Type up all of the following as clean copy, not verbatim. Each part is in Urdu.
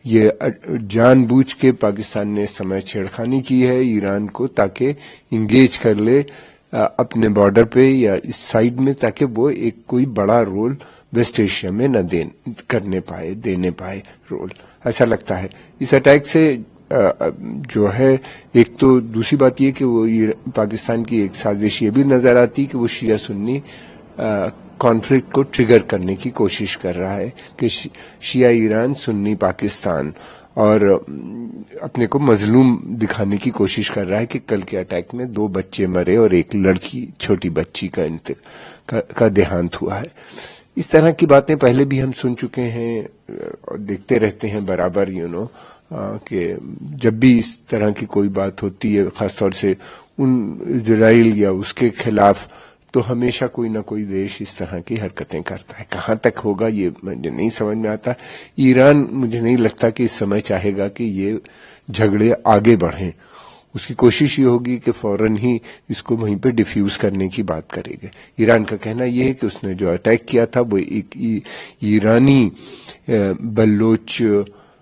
یہ جان بوجھ کے پاکستان نے اس سمے چھیڑخانی کی ہے ایران کو تاکہ انگیج کر لے اپنے بارڈر پہ یا اس سائڈ میں، تاکہ وہ ایک کوئی بڑا رول ویسٹ ایشیا میں نہ دینے پائے رول، ایسا لگتا ہے اس اٹیک سے۔ جو ہے ایک تو دوسری بات یہ کہ وہ پاکستان کی ایک سازش یہ بھی نظر آتی کہ وہ شیعہ سنی کانفلکٹ کو ٹریگر کرنے کی کوشش کر رہا ہے کہ شیعہ ایران سنی پاکستان، اور اپنے کو مظلوم دکھانے کی کوشش کر رہا ہے کہ کل کے اٹیک میں 2 بچے مرے اور ایک لڑکی چھوٹی بچی کا دیہانت ہوا ہے۔ اس طرح کی باتیں پہلے بھی ہم سن چکے ہیں اور دیکھتے رہتے ہیں برابر، کہ جب بھی اس طرح کی کوئی بات ہوتی ہے خاص طور سے اسرائیل یا اس کے خلاف، تو ہمیشہ کوئی نہ کوئی دیش اس طرح کی حرکتیں کرتا ہے۔ کہاں تک ہوگا یہ مجھے نہیں سمجھ میں آتا۔ ایران مجھے نہیں لگتا کہ اس سمے چاہے گا کہ یہ جھگڑے آگے بڑھیں، اس کی کوشش یہ ہوگی کہ فوراً ہی اس کو وہیں پہ ڈیفیوز کرنے کی بات کرے گا۔ ایران کا کہنا یہ ہے کہ اس نے جو اٹیک کیا تھا وہ ایک ایرانی بلوچ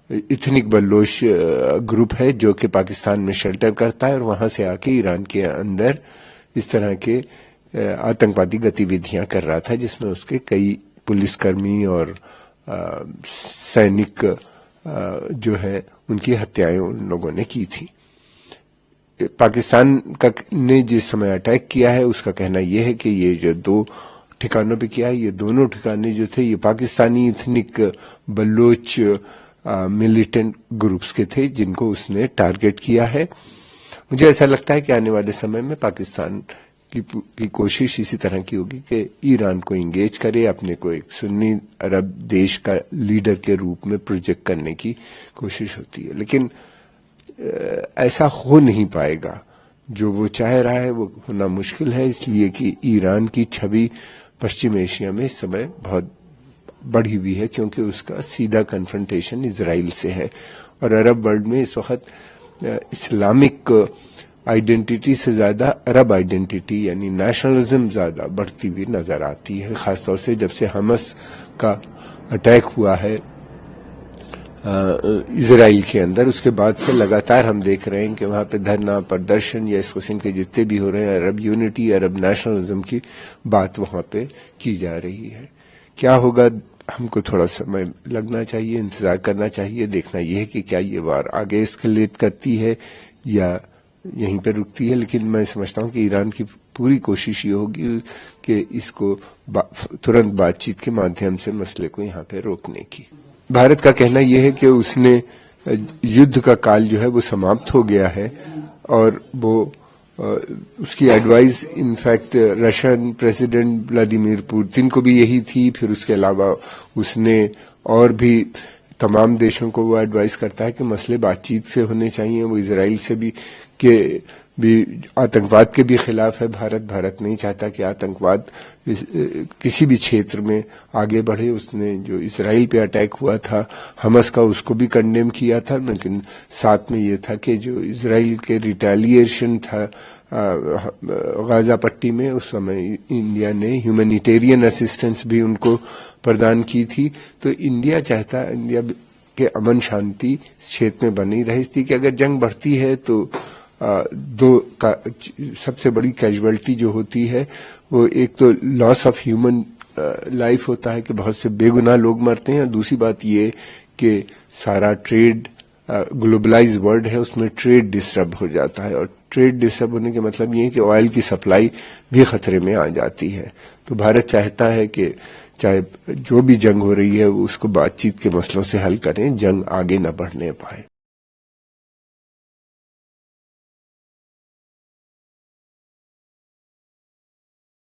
ایتھنک بلوچ گروپ ہے جو کہ پاکستان میں شیلٹر کرتا ہے، اور وہاں سے آ کے ایران کے اندر اس طرح کے آتنکوادی گتیویدیاں کر رہا تھا، جس میں اس کے کئی پولیس کرمی اور سینک جو ہے ان کی ہتیائیں ان لوگوں نے کی تھی۔ پاکستان نے جس سمے اٹیک کیا ہے اس کا کہنا یہ ہے کہ یہ جو 2 ٹھکانوں پہ کیا ہے، یہ دونوں ٹھکانے جو تھے یہ Pakistani ethnic Baloch militant groups کے تھے جن کو اس نے ٹارگٹ کیا ہے۔ مجھے ایسا لگتا ہے کہ آنے والے سمے میں پاکستان کی کوشش اسی طرح کی ہوگی کہ ایران کو انگیج کرے، اپنے کو ایک سنی عرب دیش کا لیڈر کے روپ میں پروجیکٹ کرنے کی کوشش ہوتی ہے، لیکن ایسا ہو نہیں پائے گا۔ جو وہ چاہ رہا ہے وہ ہونا مشکل ہے، اس لیے کہ ایران کی چھوی پشچم ایشیا میں اس سمے بہت بڑھی ہوئی ہے، کیونکہ اس کا سیدھا کنفرنٹیشن اسرائیل سے ہے، اور عرب ورلڈ میں اس وقت اسلامک آئیڈینٹی سے زیادہ عرب آئیڈینٹی یعنی نیشنلزم زیادہ بڑھتی ہوئی نظر آتی ہے، خاص طور سے جب سے حماس کا اٹیک ہوا ہے اسرائیل کے اندر۔ اس کے بعد سے لگاتار ہم دیکھ رہے ہیں کہ وہاں پہ دھرنا پردرشن یا اس قسم کے جتنے بھی ہو رہے ہیں، عرب یونٹی عرب نیشنلزم کی بات وہاں پہ کی جا رہی ہے۔ کیا ہوگا ہم کو تھوڑا سمے لگنا چاہیے، انتظار کرنا چاہیے، دیکھنا یہ ہے کہ کیا یہ وار آگے اسکلیٹ کرتی ہے یا یہیں پہ رکتی ہے، لیکن میں سمجھتا ہوں کہ ایران کی پوری کوشش یہ ہوگی کہ اس کو ترنت بات چیت کے مادھیم سے مسئلے کو یہاں پہ روکنے کی۔ بھارت کا کہنا یہ ہے کہ اس نے یدھ کا کال جو ہے وہ سماپت ہو گیا ہے، اور وہ اس کی advice in fact Russian president Vladimir Putin کو بھی یہی تھی، پھر اس کے علاوہ اس نے اور بھی تمام دیشوں کو وہ ایڈوائز کرتا ہے کہ مسئلے بات چیت سے ہونے چاہیے۔ وہ اسرائیل سے بھی آتنکواد کے بھی خلاف ہے۔ بھارت نہیں چاہتا کہ آتنکواد کسی بھی چھیتر میں آگے بڑھے۔ اس نے جو اسرائیل پہ اٹیک ہوا تھا حماس کا، اس کو بھی کنڈیم کیا تھا، لیکن ساتھ میں یہ تھا کہ جو اسرائیل کے ریٹیلیشن تھا غازہ پٹی میں، اس سمے انڈیا نے ہیومینیٹیرین اسسٹنس بھی ان کو پردان کی تھی۔ تو انڈیا چاہتا ہے انڈیا کے امن شانتی اس چھیتر میں بنی رہے، اس لیے کہ اگر جنگ بڑھتی ہے تو سب سے بڑی کیجویلٹی جو ہوتی ہے وہ ایک تو لاس آف ہیومن لائف ہوتا ہے کہ بہت سے بے گناہ لوگ مرتے ہیں، اور دوسری بات یہ کہ سارا ٹریڈ گلوبلائز ورلڈ ہے، اس میں ٹریڈ ڈسٹرب ہو جاتا ہے، اور ٹریڈ ڈسٹرب ہونے کا مطلب یہ ہے کہ آئل کی سپلائی بھی خطرے میں آ جاتی ہے۔ تو بھارت چاہتا ہے کہ چاہے جو بھی جنگ ہو رہی ہے وہ اس کو بات چیت کے مسئلوں سے حل کریں، جنگ آگے نہ بڑھنے پائے۔